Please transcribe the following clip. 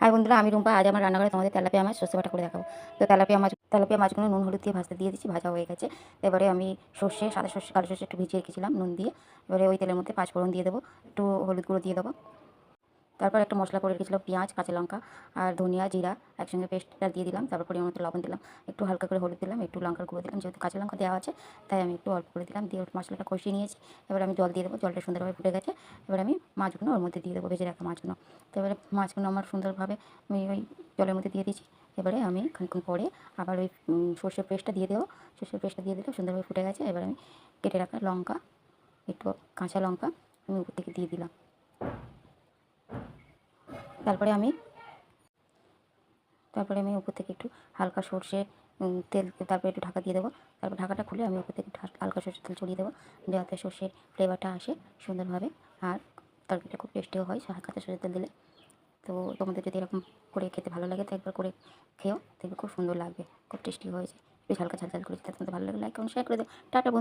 High বন্ধুরা, আমি রুম্পা। আজ আমার রান্নাঘরে তোমাদের তেলাপিয়া মাছ সর্ষে বাটা করে দেখাবো। তো তেলাপিয়া মাছগুলো নুন হলুদ দিয়ে ভাজতে দিয়ে দিচ্ছি, ভাজা হয়ে গেছে। এবারে আমি সর্ষে, সাদা সর্ষে, কালো সর্ষে একটু ভিজিয়ে রেখেছিলাম নুন দিয়ে। এবারে ওই তেলের মধ্যে পাঁচফোড়ন দিয়ে দেবো, একটু হলুদ গুঁড়ো দিয়ে দেবো। তারপর একটা মশলা করে রেখেছিলাম, পেঁয়াজ, কাঁচা লঙ্কা আর ধনিয়া জিরা একসঙ্গে পেস্টটা দিয়ে দিলাম। তারপর পরিমাণ মতো লবণ দিলাম, একটু হালকা করে হলুদ দিলাম, একটু লঙ্কার গুঁড়ো দিলাম। যেহেতু কাঁচা লঙ্কা দেওয়া আছে তাই আমি একটু অল্প করে দিলাম, দিয়ে মশলাটা কষিয়ে নিয়েছি। এবার আমি জল দিয়ে দেবো, জলটা সুন্দরভাবে ফুটে গেছে। এবার আমি মাছগুলো ওর মধ্যে দিয়ে দেবো, ভেজে রাখা মাছগুলো। তো এবারে মাছগুলো আমার সুন্দরভাবে আমি ওই জলের মধ্যে দিয়ে দিয়েছি। এবারে আমি খানিকক্ষণ পরে আবার ওই সর্ষের পেস্টটা দিয়ে দেবো। সর্ষের পেস্টটা দিয়ে দিলে সুন্দরভাবে ফুটে গেছে। এবার আমি কেটে রাখা লঙ্কা, একটু কাঁচা লঙ্কা আমি উপর থেকে দিয়ে দিলাম। তারপরে আমি উপর থেকে একটু হালকা সর্ষে তেল, তারপরে একটু ঢাকা দিয়ে দেবো। তারপর ঢাকাটা খুলে আমি উপর থেকে হালকা সর্ষের তেল ছড়িয়ে দেবো, যাতে সর্ষের ফ্লেভারটা আসে সুন্দরভাবে। আর তরকারিটা খুব টেস্টিও হয় কাঁচা সর্ষের তেল দিলে। তো তোমাদের যদি এরকম করে খেতে ভালো লাগে তো একবার করে খেও, দেখবে খুব সুন্দর লাগবে, খুব টেস্টি হয়েছে। বেশ হালকা ঝাল ঝাল করেছি। তাতে তোমাদের ভালো লাগে লাইক এবং শেয়ার করে দেবো। টাটা বন্ধু।